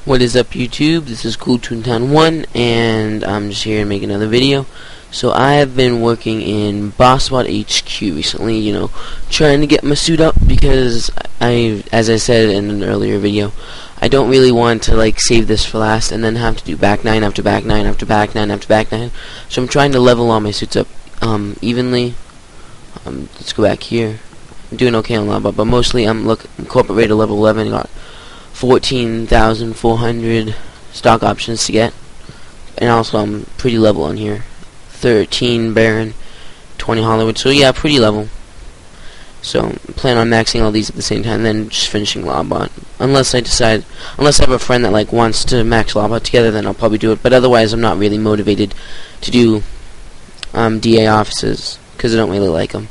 What is up, YouTube? This is CoolToontown1, and I'm just here to make another video. So I have been working in Bossbot HQ recently, trying to get my suit up because as I said in an earlier video, I don't really want to save this for last and then have to do back 9 after back 9 after back 9 after back 9. So I'm trying to level all my suits up evenly. Let's go back here. I'm doing okay on lava, but mostly I'm corporate rate of level 11. Got 14,400 stock options to get, and also I'm pretty level on here. 13 Baron, 20 Hollywood, so yeah, pretty level. So plan on maxing all these at the same time, then just finishing Lobbot. Unless I have a friend that wants to max Lobbot together, then I'll probably do it. But otherwise, I'm not really motivated to do DA offices because I don't really like them.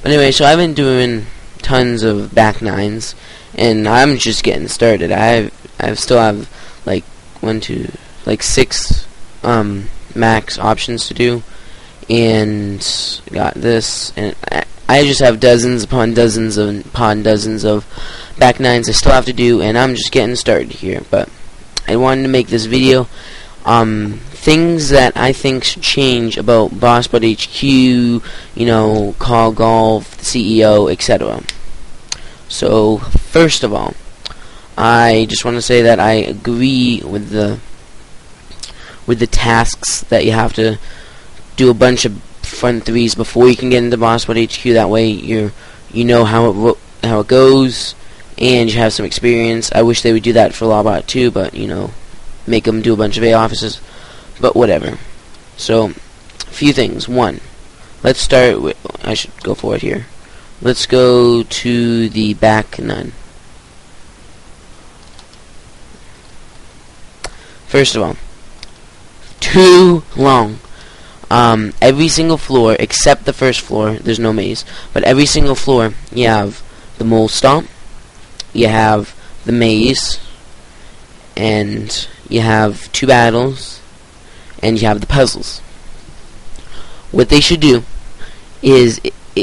But anyway, so I've been doing tons of back 9s. And I'm just getting started. I still have 6 max options to do, and got this, and I just have dozens upon dozens upon dozens of back 9s I still have to do, and I'm just getting started here. But I wanted to make this video, things that I think should change about Bossbot HQ, Call Golf, CEO, etc. So first of all, I just want to say that I agree with the tasks that you have to do a bunch of front 3s before you can get into Bossbot HQ. That way you know how it goes and you have some experience. I wish they would do that for Lobbot too, but make them do a bunch of A offices. But whatever. So a few things. One, let's start with, I should go forward here. Let's go to the back 9. First of all, too long. Every single floor, except the first floor, there's no maze, but every single floor, you have the mole stomp, you have the maze, and you have 2 battles, and you have the puzzles. What they should do is,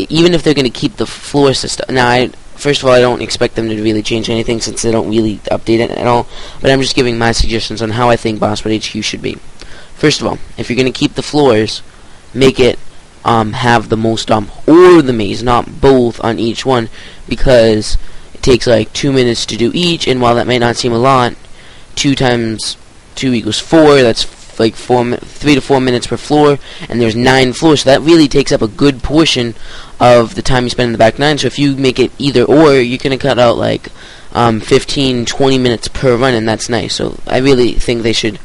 even if they're going to keep the floor system, now first of all, I don't expect them to really change anything since they don't really update it at all, but I'm just giving my suggestions on how I think Bossbot HQ should be. First of all, if you're going to keep the floors, make it have the mole stomp or the maze, not both on each one, because it takes 2 minutes to do each, and while that may not seem a lot, 2 times 2 equals 4, that's 3 to 4 minutes per floor, and there's 9 floors, so that really takes up a good portion of the time you spend in the back 9. So if you make it either or, you're gonna cut out 15-20 minutes per run, and that's nice. So I really think they should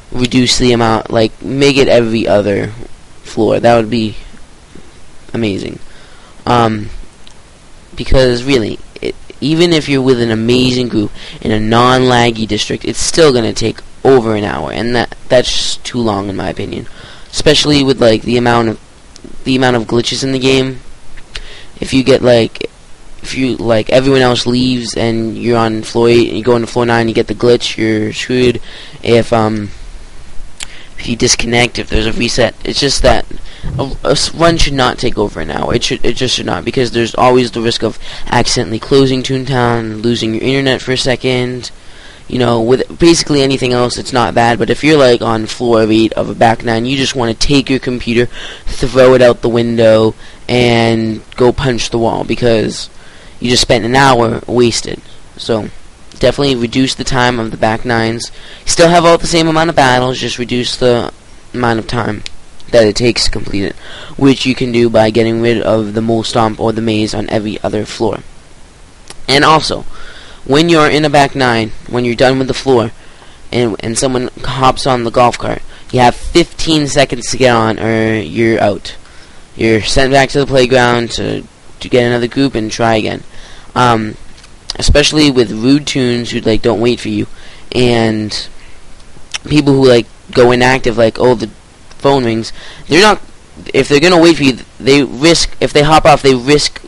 reduce the amount, make it every other floor. That would be amazing. Because really, even if you're with an amazing group in a non-laggy district, it's still gonna take over an hour, and that's just too long in my opinion, especially with the amount of glitches in the game. If you get everyone else leaves and you're on floor 8 and you go into floor 9, you get the glitch, you're screwed. If you disconnect, if there's a reset, it's just that a run should not take over an hour. It just should not, because there's always the risk of accidentally closing Toontown, losing your internet for a second. With basically anything else, it's not bad. But if you're on floor 8 of a back 9, you just want to take your computer, throw it out the window, and go punch the wall because you just spent an hour wasted. So definitely reduce the time of the back 9s. Still have all the same amount of battles, just reduce the amount of time that it takes to complete it, which you can do by getting rid of the mole stomp or the maze on every other floor. And also, when you're in a back 9, when you're done with the floor, and someone hops on the golf cart, you have 15 seconds to get on, or you're out. You're sent back to the playground to get another group and try again. Especially with rude tunes who don't wait for you, and people who go inactive, oh, the phone rings. They're not. If they're gonna wait for you, if they hop off, they risk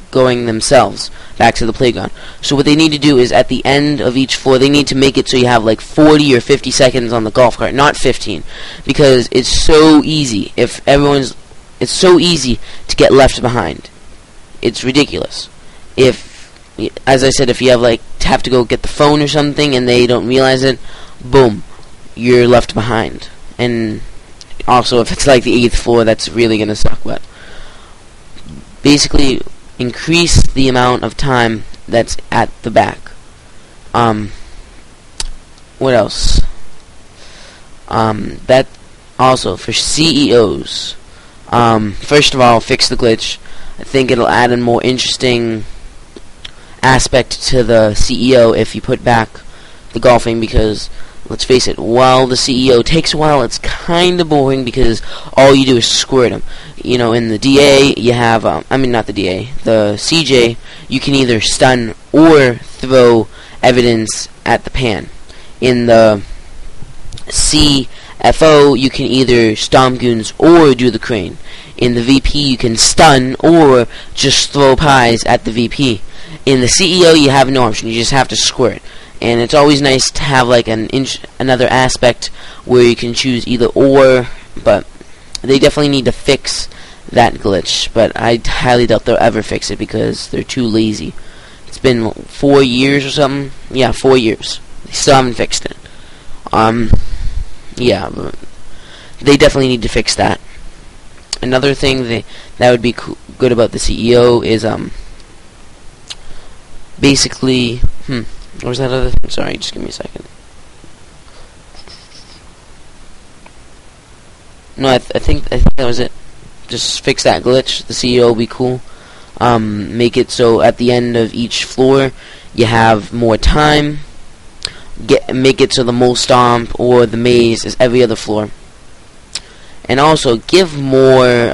going themselves back to the playground. So what they need to do is, at the end of each floor, they need to make it so you have 40 or 50 seconds on the golf cart, not 15, because it's so easy. It's so easy to get left behind. It's ridiculous. If as I said, if you have to go get the phone or something and they don't realize it, boom, you're left behind. And also, if it's like the 8th floor, that's really gonna suck. But basically, increase the amount of time that's at the back. What else? That also for CEOs. First of all, fix the glitch. I think it'll add a more interesting aspect to the CEO if you put back the golfing, because let's face it, while the CEO takes a while, it's kind of boring because all you do is squirt him. You know, in the DA, you have, not the DA, the CJ, you can either stun or throw evidence at the pan. In the CFO, you can either stomp goons or do the crane. In the VP, you can stun or just throw pies at the VP. In the CEO, you have no option. You just have to squirt. And it's always nice to have like another aspect where you can choose either or, but they definitely need to fix that glitch. But I highly doubt they'll ever fix it because they're too lazy. It's been 4 years or something. Yeah, 4 years. They still haven't fixed it. Yeah, but they definitely need to fix that. Another thing that would be good about the CEO is basically what was that other thing? Sorry, just give me a second. No, I think that was it. Just fix that glitch. The CEO will be cool. Make it so at the end of each floor you have more time. Make it so the mole stomp or the maze is every other floor. And also give more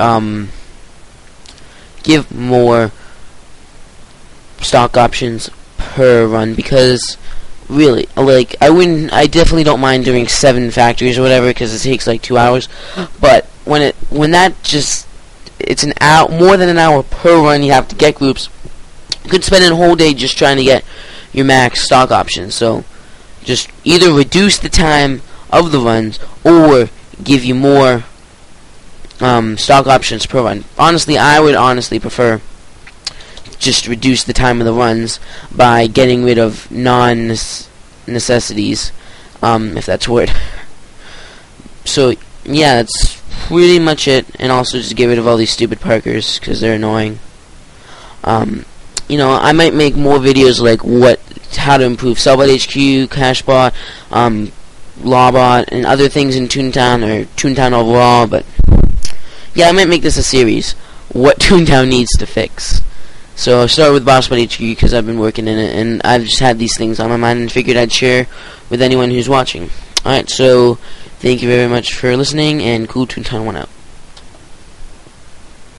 stock options per run, because really, like, I definitely don't mind doing 7 factories or whatever because it takes like 2 hours. But when that just, it's an hour, more than an hour per run, you have to get groups. You could spend a whole day just trying to get your max stock options. So just either reduce the time of the runs or give you more stock options per run. Honestly, I would prefer just reduce the time of the runs by getting rid of non-necessities, if that's a word. So yeah, that's pretty much it. And also just get rid of all these stupid parkers because they're annoying. You know, I might make more videos like how to improve Cellbot HQ, Cashbot, Lawbot, and other things in Toontown or Toontown overall. But yeah, I might make this a series. What Toontown needs to fix. So I started with Bossbot HQ because I've been working in it, and I've just had these things on my mind and figured I'd share with anyone who's watching. Alright, so thank you very much for listening, and cool Toontown 1 out.